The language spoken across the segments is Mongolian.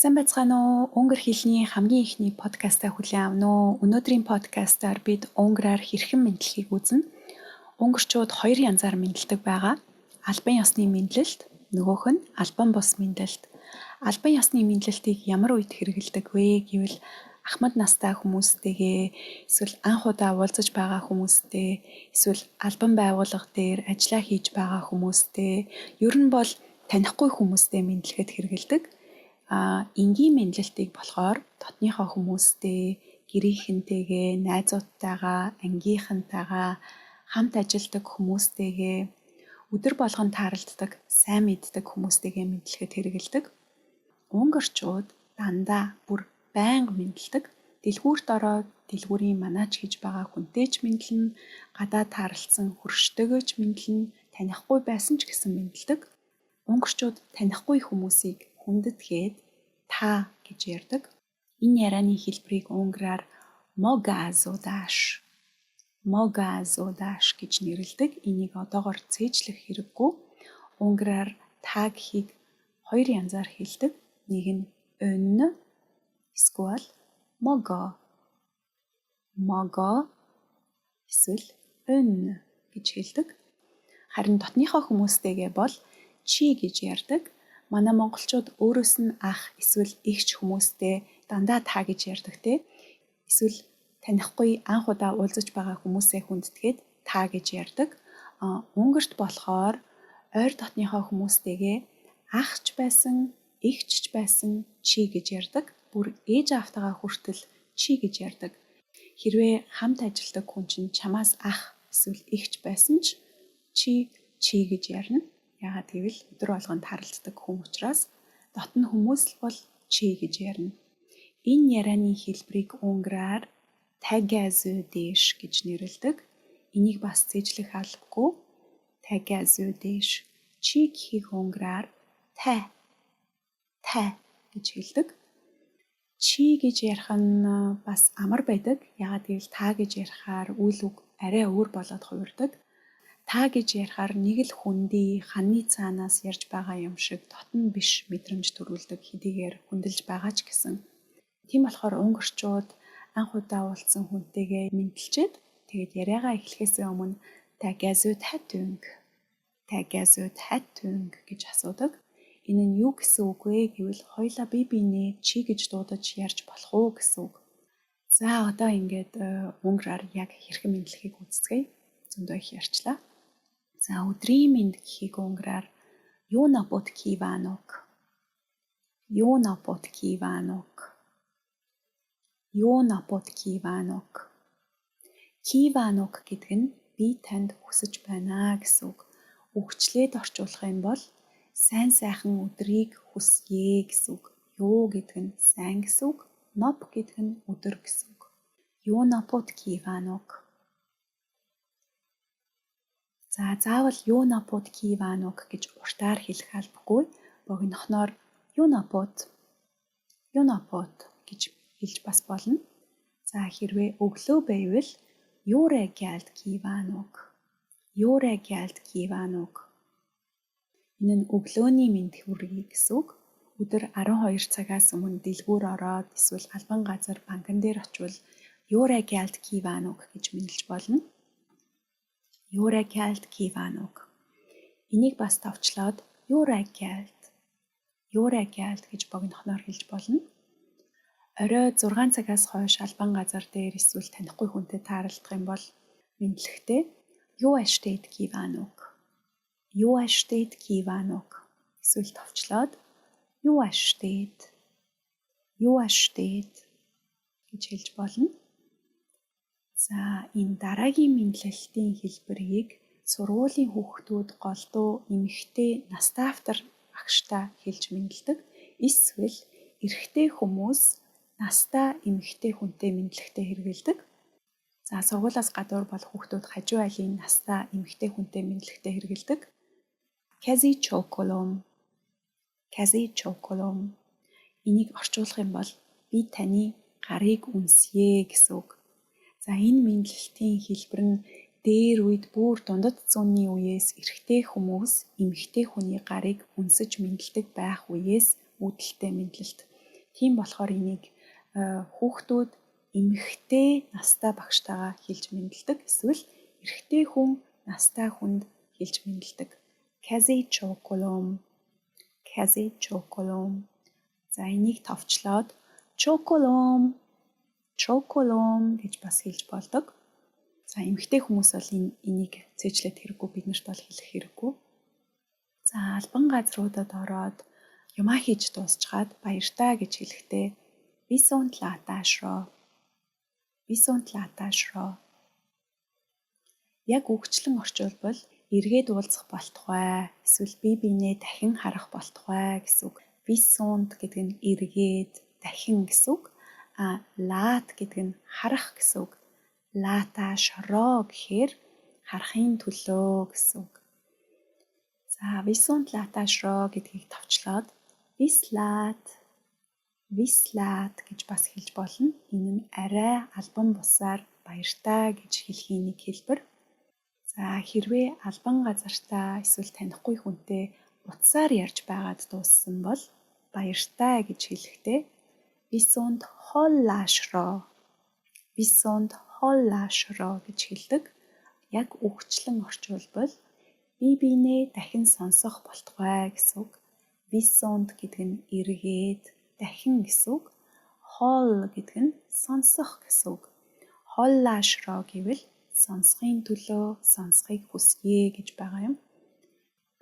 Сайн байцгаана уу? Унгар хэлний хамгийн ихний подкастаа хүлээн авна уу? Өнөөдрийн подкастаар бид унгараар хэрхэн мэдлэхийг үзнэ. Унгарчууд хоёр янзаар мэдлдэг байгаа. Албан ёсны мэдлэлт, нөгөөх нь албан бус мэдлэлт. Албан ёсны мэдлэлтийг ямар үед хэрэгэлдэг вэ гэвэл ахмад настай хүмүүстэйгээ, эсвэл анх удаа уулзаж байгаа хүмүүстэй, эсвэл албан байгууллага дээр ажиллаа хийж байгаа хүмүүстэй, ер нь бол танихгүй хүмүүстэй мэдлэхэд хэрэгэлдэг. Энгийн мэдлэлтийг болохоор дотныхоо хүмүүстэй, гэрийнхэнтэйгээ, найзуудтайгаа, ангийнхантайгаа хамт ажилладаг хүмүүстэйгээ, өдөр болгон тааралддаг, сайн мэддэг хүмүүстэйгээ мэдлэхэд хэрэгэлдэг. Унгарчууд дандаа бүр байнга мэдлдэг. Дэлгүүрт ороод дэлгүүрийн манаач хийж байгаа хүнтэй ч мэдлэн, гадаа тааралдсан хөрштэйгөө ч мэдлэн, танихгүй байсан ч гэсэн мэдлдэг. Унгарчууд танихгүй хүмүүсийг хүндэтгээд та гэж ярьдаг. Энэ ярианы хэлбэрийг унгараар могазодаш гэж нэрлэдэг. Энийг одоогоор цээжлэх хэрэггүй. Унгараар та гэхийг хоёр янзаар хэлдэг. Нэг нь өн эсвэл мого эсвэл өн гэж хэлдэг. Харин дотныхоо хүмүүстэйгээ бол чи гэж ярьдаг. Манай монголчууд өөрөөс нь ах эсвэл эгч хүмүүстэй дандаа та гэж ярьдаг те. Эсвэл танихгүй анх удаа уулзаж байгаа хүмүүсээ хүндэтгээд та гэж ярьдаг. Унгарт болохоор ойр дотныхоо хүмүүстэйгээ ахч байсан, эгчч байсан чи гэж ярьдаг. Бүр ээж аавтайгаа хүртэл чи гэж ярьдаг. Хэрвээ хамт ажилладаг хүн чинь чамаас ах эсвэл эгч байсан ч чи гэж ярина. Яагаад гэвэл өдөр болгон тааралддаг хүн учраас дотн хүмүүс л бол чи гэж ярина. Энэ ярианы хэлбэрийг унгараар тагазүдэш гэж нэрлэдэг. Энийг бас цээжлэх албагүй. Тагазүдэш. Чи гэхийг унгараар та гэж хэлдэг. Чи гэж ярих нь бас амар байдаг. Яагаад гэвэл та гэж ярихаар үйл үг арай өөр болоод хувирдаг. Та гэж ярихаар нэг л хүндий ханы цаанаас ярьж байгаа юм шиг дотн биш мэдрэмж төрүүлдэг, хэдийгээр хүндэлж байгаа ч гэсэн. Тийм болохоор унгарчууд анх удаа уулзсан хүнтэйгээ мэдлчихэд тэгээд яриагаа эхлэхээс өмнө тагазүд хатүнг гэж асуудаг. Энэ нь юу гэсэн үг вэ гэвэл хоёлаа бие биенээ чи гэж дуудаж ярьж болох уу гэсэн үг. За одоо ингээд унгараар яг хэрхэн мэдлэхийг үзцгээе. Зөндөө их ярьчлаа. За өдрийн мэнд гэхийг унгараар юунапот киванок гэдэг нь би танд хүсэж байна гэсэн үг. Үгчлээд орчуулах юм бол сайн сайхан өдрийг хүсье гэсэн үг. Юу гэдэг нь сайн гэсэн үг. Ноп гэдэг нь өдөр гэсэн үг. Юунапот киванок. За заавал юунапот киванок гэж уртаар хэлэх албагүй. Богинохноор юунапот гэж хэлж бас болно. За хэрвээ өглөө байвал юурэ гялд киванок. Энэ нь өглөөний мэнд хүргэе гэсэн үг. Өдөр 12 цагаас өмнө дэлгүүр ороод эсвэл албан газар банкн дээр очивол юурэ гялд киванок гэж мэдлж болно. Юурэ гялд киванок. Энийг бас товчлоод юурэ гялд гэж богинохноор хэлж болно. Орой 6 цагаас хойш албан газар дээр эсвэл танихгүй хүнтэй тааралдах юм бол мэдлэхдээ юу аштейт киванок эсвэл товчлоод юу аштейт гэж хэлж болно. За энэ дараагийн мэдлэлтийн хэлбэрийг сургуулийн хүүхдүүд голдуу эмэгтэй настай автар багштай хэлж мэдлдэг. Эсвэл эрэгтэй хүмүүс настай эмэгтэй хүнтэй мэдлэхдээ хэрэгэлдэг. За сургуулиас гадуур бол хүүхдүүд хажуу айлын настай эмэгтэй хүнтэй мэдлэхдээ хэрэгэлдэг. Кази чоколом. Энийг орчуулах юм бол би таны гарыг үнсье гэсэн үг. За энэ мэдлэлтийн хэлбэр нь дээр үед бүр дундад зууны үеэс эрэгтэй хүмүүс эмэгтэй хүний гарыг үнсэж мэдлдэг байх үеэс үүдэлтэй мэдлэлт. Тийм болохоор энийг хүүхдүүд эмэгтэй настай багштайгаа хэлж мэндэлдэг. Эсвэл эрэгтэй хүн настай хүнд хэлж мэндэлдэг. Kazi chokolom. Kazi chokolom. За энийг товчлоод chokolom. Chokolom гэж бас хэлж болдог. За эмэгтэй хүмүүс бол энийг цээжлээд хэрэггүй, биднэрт бол хэлэх хэрэггүй. За албан газруудад ороод юмаа хийж дуусчаад баяртай гэж хэлэхдээ Бисунтлаатаашроо. Яг үгчлэн орчуулбал эргээд уулзах болтугай, эсвэл бие биенээ дахин харах болтугай гэсэн үг. Бисунт гэдэг нь эргээд, дахин гэсэн үг. Лаат гэдэг нь харах гэсэн үг. Лаатаашроо гэхээр харахын төлөө гэсэн үг. За Бисунтлаатаашроо гэдгийг товчлоод Вислаат гэж бас хэлж болно. Энэ нь арай албан бусаар баяртай гэж хэлхийн нэг хэлбэр. За хэрвээ албан газартаа эсвэл танихгүй хүнтэй утсаар ярьж байгаад дууссан бол баяртай гэж хэлэхдээ Бисунд холлаашроо гэж хэлдэг. Яг үгчлэн орчуулбал бие биенээ дахин сонсох болтугай гэсэн үг. Бисунд гэдэг нь эргээд, дахин гэсэн үг. Хол гэдэг нь сонсох гэсэн үг. Холлаашроо гэвэл сонсохын төлөө, сонсхийг хүсье гэж байгаа юм.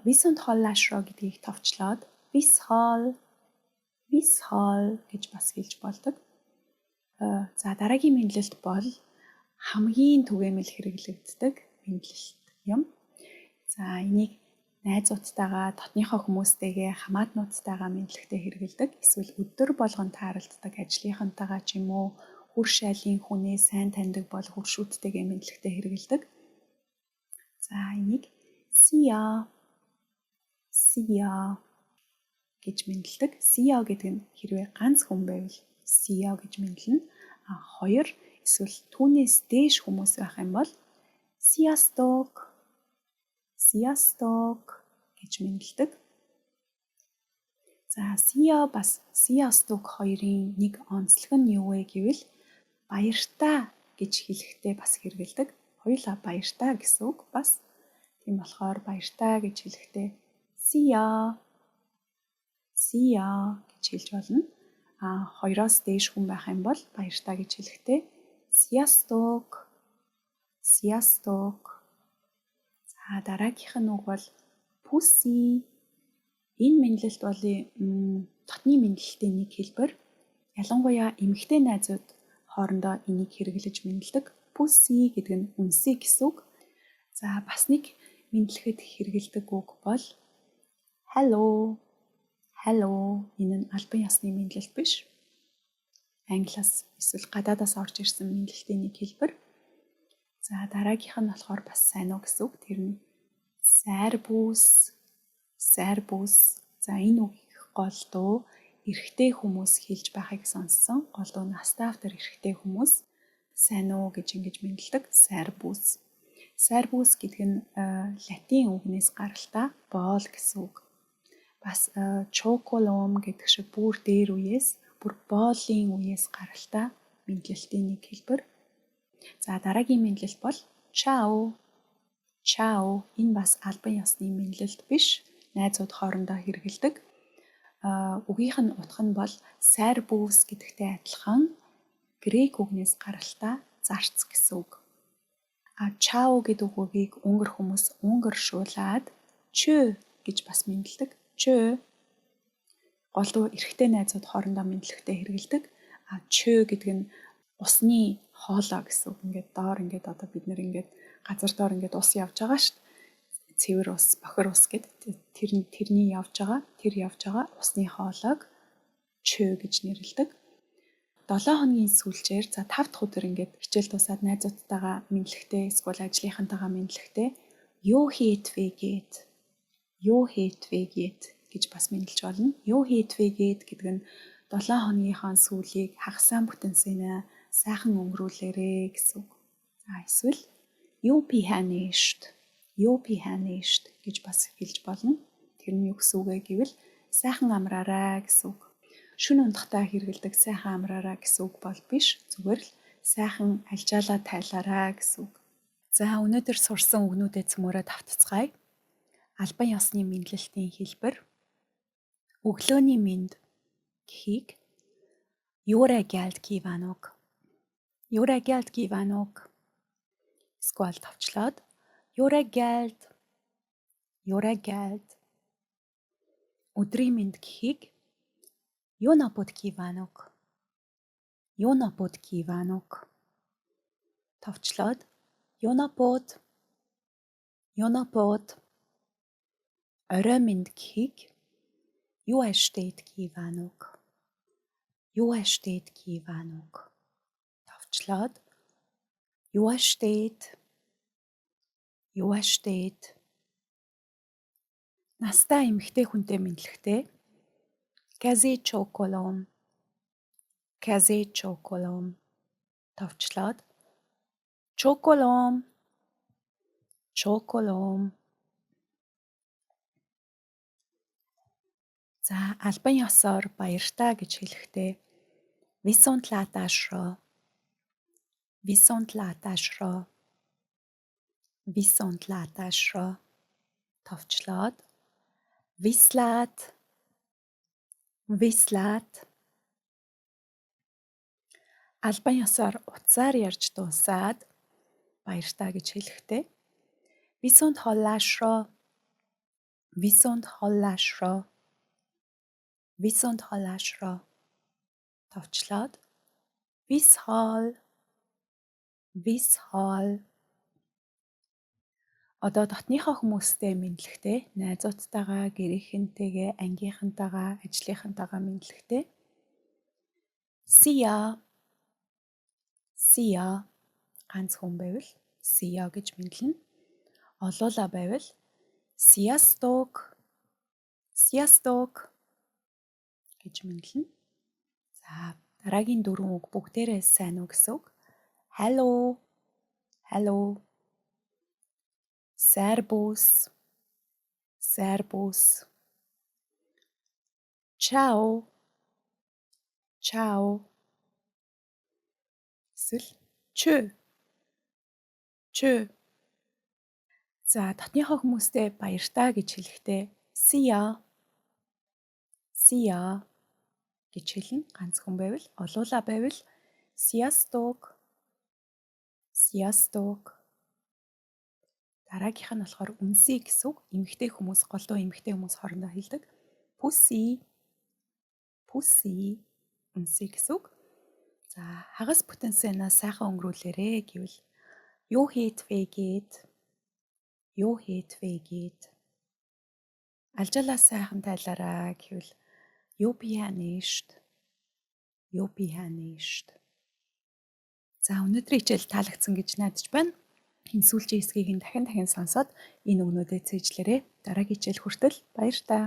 Бисунд холлаашроо гэдгийг товчлоод висхол гэж бас хэлж болдог. За дараагийн мэдлэлт бол хамгийн түгээмэл хэрэглэгддэг мэдлэлт юм. За энийг найзуудтайгаа, дотныхоо хүмүүстэйгээ, хамаатнуудтайгаа мэдлэгтэй хэрэглэдэг. Эсвэл өдөр болгон тааралддаг ажлынхантайгаа ч юм уу, хурш айлын хүнээ сайн таньдаг бол хуршүүдтэйгээ мэдлэгтэй хэрэглэдэг. За энийг сия гэж мэдлдэг. Сия гэдэг нь хэрвээ ганц хүн байвал сия гэж мэдлэнэ. Хоёр эсвэл түүнээс дээш хүмүүс байх юм бол сиасток гэж мэдлдэг. За сия бас сиасток хоёрын нэг онцлог нь юу вэ гэвэл баяртай гэж хэлэхдээ бас хэрэгэлдэг. Хоёулаа баяртай гэсэн үг бас. Тийм болохоор баяртай гэж хэлэхдээ сия гэж хэлж болно. Хоёроос дээш хүн байх юм бол баяртай гэж хэлэхдээ сиасток. За дараагийнх нь үг бол пүси. Энэ мэдлэлт бол дотны мэдлэлтийн нэг хэлбэр. Ялангуяа эмэгтэй найзууд хоорондоо энийг хэрэглэж мэдлдэг. Пүси гэдэг нь үнсий гэсэн үг. За бас нэг мэдлэгэд хэрэгэлдэг үг бол hello. Энэ нь албан ёсны мэдлэлт биш. Англиас эсвэл гадаадаас орж ирсэн мэдлэлтийн нэг хэлбэр. За дараагийнх нь болохоор бас сайн уу гэсэн үг. Тэр нь сайрбүүс. За энэ үгийнх гол дуу эрэгтэй хүмүүс хэлж байхыг сонссон. Гол дуу настай автор эрэгтэй хүмүүс сайн уу гэж ингэж мэдлдэг. Сайрбүүс гэдэг нь латин үгнээс гаралтай боол гэсэн үг. Бас чоколом гэдэг шиг бүр дээр үеэс, бүр боолын үеэс гаралтай мэдлэлтийн нэг хэлбэр. За дараагийн мэдлэлт бол чао. Энэ бас албан ёсны мэдлэлт биш. Найзууд хоорондоо хэрэгэлдэг. Үгийнх нь утга нь бол сайрбүүс гэдэгтэй адилхан грек үгнээс гаралтай зарц гэсэн үг. Чао гэдэг үгийг унгар хүмүүс унгаршуулад чö гэж бас мэдлдэг. Чö голдуу эрэгтэй найзууд хоорондоо мэдлэгтэй хэрэгэлдэг. Чö гэдэг нь усны хоолой гэсэн үг. Ингээд доор ингээд одоо бид нэр ингээд газар доор ингээд ус явж байгаа шүү дээ. Цэвэр ус, бохир ус гэдэг. Тэр явж байгаа усны хоолойг чö гэж нэрлэдэг. 7 хоногийн сүүлчээр за 5 дахь өдөр ингээд хичээл дуусаад найзуудтайгаа мэдлэгтэй эсвэл ажлынхантайгаа мэдлэгтэй юу хийтвэгээд гэж бас мэдлж болно. Юу хийтвэгээд гэдэг нь 7 хоногийнхаа сүүлийг хагасаа бүтэнсэнэ сайхан өнгөрүүлээрэ гэсэн үг. За эсвэл юу пиханишт гэж бас хэлж болно. Тэр нь юу гэсэн үг вэ гэвэл сайхан амраарай гэсэн үг. шөнө унтахтаа хэрэгэлдэг сайхан амраараа гэсэн үг бол биш. Зүгээр л сайхан альжаалаа тайлаараа гэсэн үг. За өнөөдөр сурсан үгнүүдэд цөмөрөө давтацгаая. Албан ёсны мэндэлтийн хэлбэр. Өглөөний мэнд гэхийг Юрэ гялд киванок. Юрэ гялд киванок. Сквал товчлоод Юрэ гялд. Юрэ гялд. Өдрийн мэнд гэхийг Юнапод киванок. Юнапод киванок. Товчлоод Юнапод. Юнапод. Орой мэнд гэхийг Юэштейт киванок. Юэштейт киванок. Товчлоод Юэштейт. Юэштейт. Настай эмэгтэй хүнтэй мэдлэгтэй Кази чоколом. Кази чоколом. Товчлоод Чоколом. Чоколом. За албан ёсоор баяртай гэж хэлэхдээ Висонтлаатаашро. Висонтлаатаашро. Висонтлаатаашро. Товчлоод Вислаат. Вислаат. Албан ёсоор утсаар ярьж дуусаад баяртай гэж хэлэхдээ Висонт холлаашро. Висонт холлаашро. Висонт холлаашро. Товчлоод Висхол. Висхол. Одоо дотныхоо хүмүүстэй мэдлэгтэй, найзуудтайгаа, гэрийнхэнтэйгээ, ангийнхантайгаа, ажлынхантайгаа мэдлэгтэй Сия. Сия. Ганц хүн байвал Сия гэж мэдлэнэ. Олуулаа байвал Сиасток. Сиасток гэж мэдлэнэ. За дараагийн дөрвөн үг бүгдээрээ сайн уу гэсэн үг. Hello. Hello. Servus. Servus. Ciao. Ciao. Эсвэл чö. Чö. За дотныхоо хүмүүстэй баяртай гэж хэлэхдээ Sia. Sia гэж хэлнэ. Ганц хүн байвал, олуулаа байвал Sziasztok. Sziasztok. Дараагийнх нь болохоор үнсий гэсэн үг. Эмэгтэй хүмүүс, голдуу эмэгтэй хүмүүс хоорондоо хэлдэг. Pussy. Pussy. Үнсий гэсэн үг. За хагас бүтэнсэнаа сайхан өнгөрүүлээрэ гэвэл юу хийт вэ гээд. Юу хийт вэ гээд. Алжаалаа сайхан тайлаараа гэвэл юу пианишт. Юу пианишт. За өнөөдрийн хичээл таалагдсан гэж найдаж байна. Энэ сүүлчийн хэсгийг дахин сонсоод энэ өгнүүдэд цээжлээрэй. Дараагийн хичээл хүртэл баяр таа.